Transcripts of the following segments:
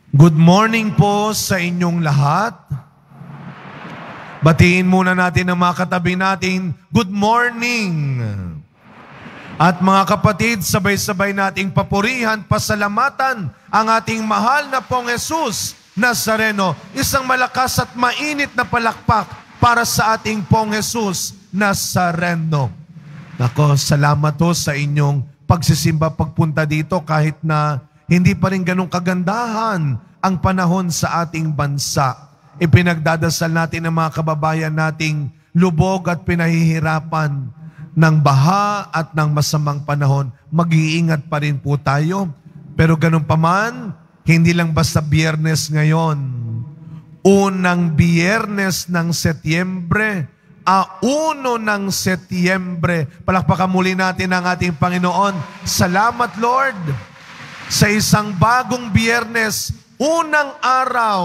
Good morning po sa inyong lahat. Batiin muna natin ang mga katabi natin, good morning. At mga kapatid, sabay-sabay nating papurihan, pasalamatan ang ating mahal na pong Jesus Nazareno. Isang malakas at mainit na palakpak para sa ating pong Jesus Nazareno. Nako, salamat po sa inyong pagsisimba pagpunta dito kahit na hindi pa rin ganun kagandahan ang panahon sa ating bansa. Ipinagdadasal natin ang mga kababayan nating lubog at pinahihirapan ng baha at ng masamang panahon. Mag-iingat pa rin po tayo. Pero ganun pa man, hindi lang basta Biyernes ngayon. Unang Biyernes ng Setyembre, 1 ng Setyembre. Palakpakan muli natin ang ating Panginoon. Salamat, Lord, sa isang bagong Biyernes, unang araw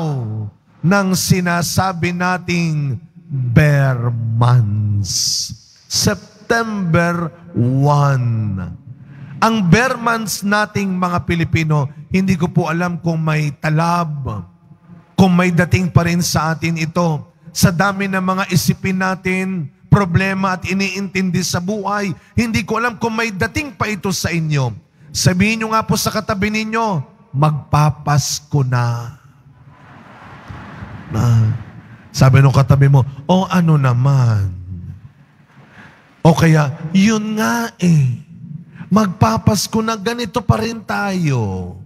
ng sinasabi nating Bear Months. September 1. Ang Bear Months nating mga Pilipino, hindi ko po alam kung may talab, kung may dating pa rin sa atin ito. Sa dami ng mga isipin natin, problema at iniintindi sa buhay, hindi ko alam kung may dating pa ito sa inyo. Sabihin nyo nga po sa katabi ninyo, magpapasko na. Sabi nung katabi mo, ano naman? O kaya, yun nga magpapasko na, ganito pa rin tayo.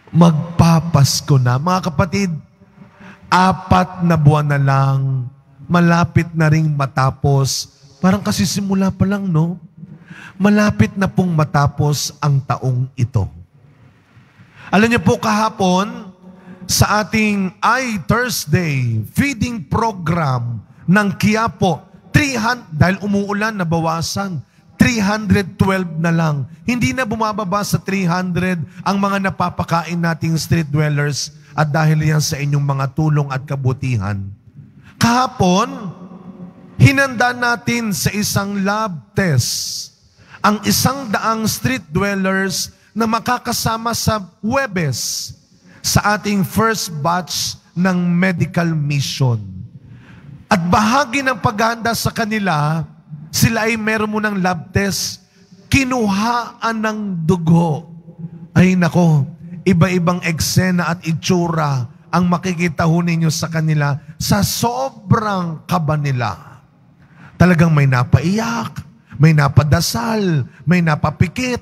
Magpapasko na. Mga kapatid, 4 na buwan na lang, malapit na ring matapos. Parang kasi simula pa lang, no? Malapit na pong matapos ang taong ito. Alam niyo po kahapon, sa ating iThursday feeding program ng Quiapo, dahil umuulan, nabawasan, 312 na lang. Hindi na bumababa sa 300 ang mga napapakain nating street dwellers at dahil yan sa inyong mga tulong at kabutihan. Kahapon, hinanda natin sa isang lab test ang 100 street dwellers na makakasama sa Huwebes sa ating first batch ng medical mission. At bahagi ng paghahanda sa kanila, sila ay meron munang lab test, kinuhaan ng dugo. Ay nako, iba-ibang eksena at itsura ang makikita ho ninyo sa kanila sa sobrang kaba nila. Talagang may napaiyak, may napadasal, may napapikit.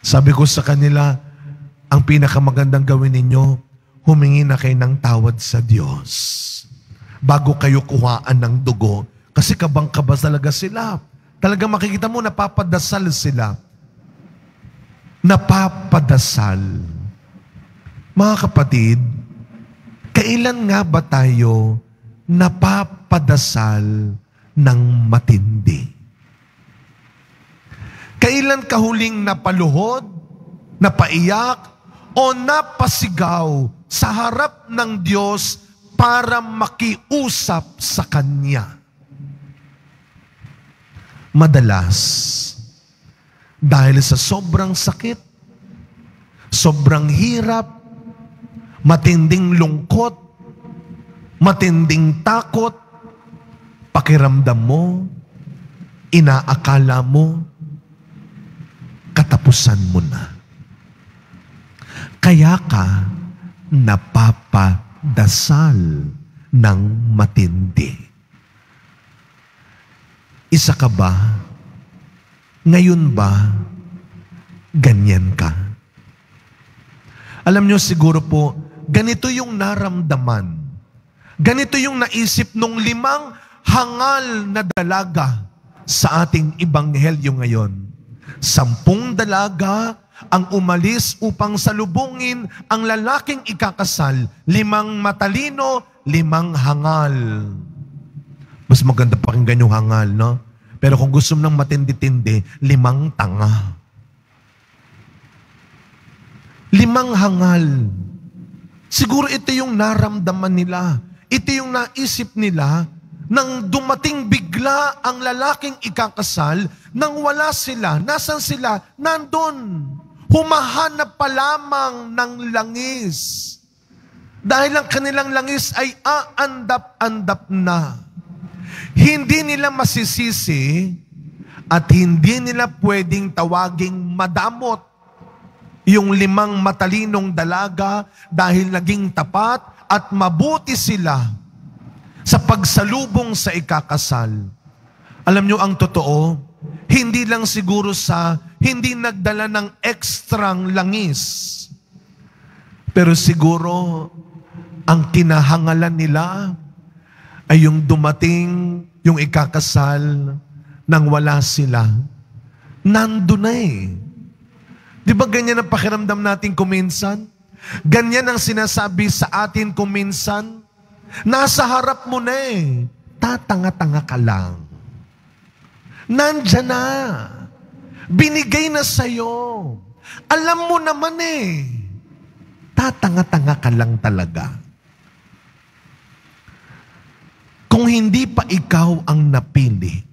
Sabi ko sa kanila, ang pinakamagandang gawin ninyo, humingi na kayo ng tawad sa Diyos bago kayo kuhaan ng dugo. Kasi kabang-kaba talaga sila. Talagang makikita mo, napapadasal sila. Napapadasal. Mga kapatid, kailan nga ba tayo napapadasal ng matindi? Kailan ka huling napaluhod, napaiyak, o napasigaw sa harap ng Diyos para makiusap sa Kanya? Madalas, dahil sa sobrang sakit, sobrang hirap, matinding lungkot, matinding takot, pakiramdam mo, inaakala mo, katapusan mo na. Kaya ka napapadasal ng matindi. Isa ka ba? Ngayon ba? Ganyan ka? Alam nyo siguro po, ganito yung naramdaman. Ganito yung naisip nung 5 hangal na dalaga sa ating ebanghelyo ngayon. 10 dalaga ang umalis upang salubungin ang lalaking ikakasal. 5 matalino, 5 hangal. Mas maganda pakinggan yung hangal, no? Pero kung gusto mo ng matindi-tindi, 5 tanga. 5 hangal. Siguro ito yung naramdaman nila. Ito yung naisip nila nang dumating bigla ang lalaking ikakasal, nang wala sila. Nasaan sila? Nandun. humahanap pa lamang ng langis. Dahil ang kanilang langis ay aandap-andap na. Hindi nila masisisi at hindi nila pwedeng tawaging madamot yung 5 matalinong dalaga dahil naging tapat at mabuti sila sa pagsalubong sa ikakasal. Alam nyo ang totoo, hindi lang siguro hindi nagdala ng ekstrang langis. Pero siguro, ang kinahangalan nila ay yung dumating, yung ikakasal, nang wala sila. Nandun na eh. Di ba ganyan ang pakiramdam natin kuminsan? Ganyan ang sinasabi sa atin kuminsan? Nasa harap mo na eh. Tatanga-tanga ka lang. Nandyan na. Binigay na sa'yo. Alam mo naman eh. Tatanga-tanga ka lang talaga. Kung hindi pa ikaw ang napili,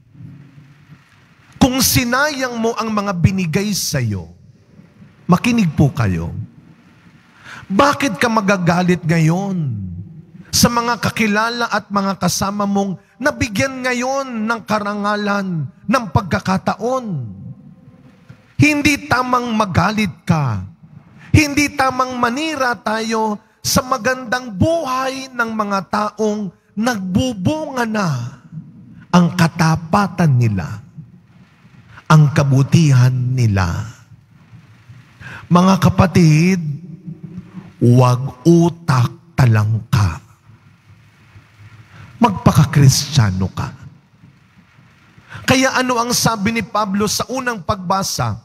kung sinayang mo ang mga binigay sa'yo, makinig po kayo. Bakit ka magagalit ngayon sa mga kakilala at mga kasama mong nabigyan ngayon ng karangalan ng pagkakataon? Hindi tamang magalit ka. Hindi tamang manira tayo sa magandang buhay ng mga taong nagbubunga na ang katapatan nila, ang kabutihan nila. Mga kapatid, huwag utak talangka. Magpaka-Kristiyano ka. Kaya ano ang sabi ni Pablo sa unang pagbasa?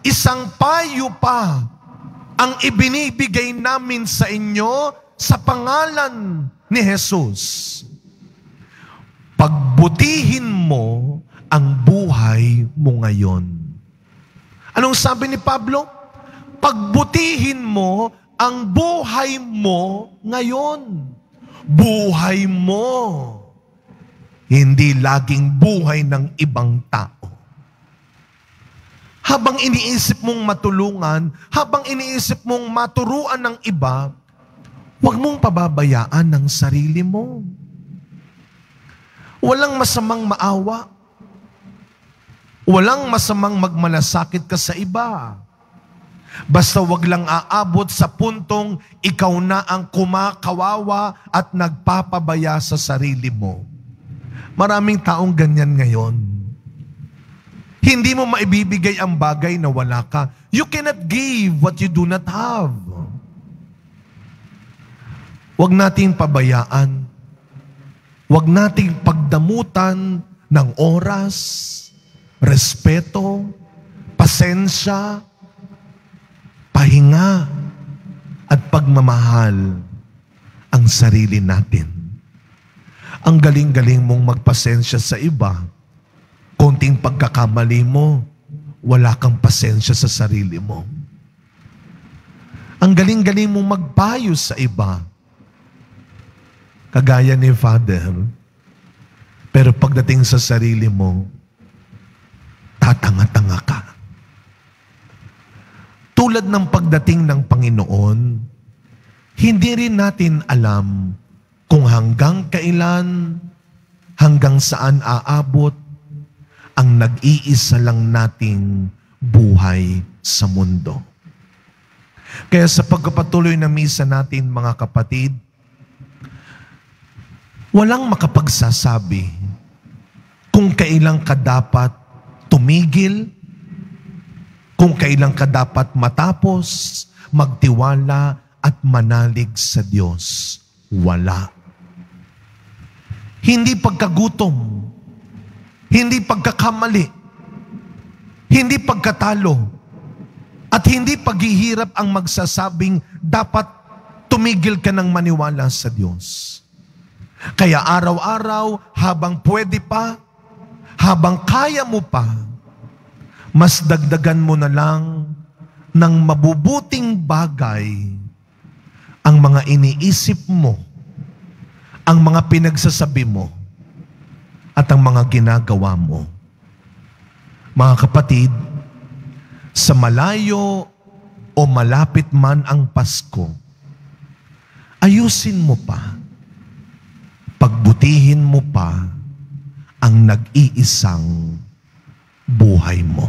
Isang payo pa ang ibinibigay namin sa inyo sa pangalan ni Jesus. Pagbutihin mo ang buhay mo ngayon. Anong sabi ni Pablo? Pagbutihin mo ang buhay mo ngayon. Buhay mo. Hindi laging buhay ng ibang tao. Habang iniisip mong matulungan, habang iniisip mong maturuan ng iba, huwag mong pababayaan ang sarili mo. Walang masamang maawa. Walang masamang magmalasakit ka sa iba. Basta wag lang aabot sa puntong ikaw na ang kumakawawa at nagpapabaya sa sarili mo. Maraming taong ganyan ngayon. Hindi mo maibibigay ang bagay na wala ka. You cannot give what you do not have. Huwag nating pabayaan. Huwag nating pagdamutan ng oras, respeto, pasensya, pahinga, at pagmamahal ang sarili natin. Ang galing-galing mong magpasensya sa iba. Konting pagkakamali mo, wala kang pasensya sa sarili mo. Ang galing-galing mong magpayo sa iba. Kagaya ni Father. Pero pagdating sa sarili mo, tatanga-tanga ka. Tulad ng pagdating ng Panginoon, hindi rin natin alam kung hanggang kailan, hanggang saan aabot ang nag-iisa lang nating buhay sa mundo. Kaya sa pagpapatuloy na misa natin, mga kapatid, walang makapagsasabi kung kailan ka dapat tumigil, kung kailan ka dapat matapos, magtiwala at manalig sa Diyos. Wala. Hindi pagkagutom, hindi pagkakamali, hindi pagkatalo, at hindi paghihirap ang magsasabing dapat tumigil ka ng maniwala sa Diyos. Kaya araw-araw, habang pwede pa, habang kaya mo pa, mas dagdagan mo na lang ng mabubuting bagay ang mga iniisip mo, ang mga pinagsasabi mo, at ang mga ginagawa mo. Mga kapatid, sa malayo o malapit man ang Pasko, ayusin mo pa, pagbutihin mo pa ang nag-iisang buhay mo.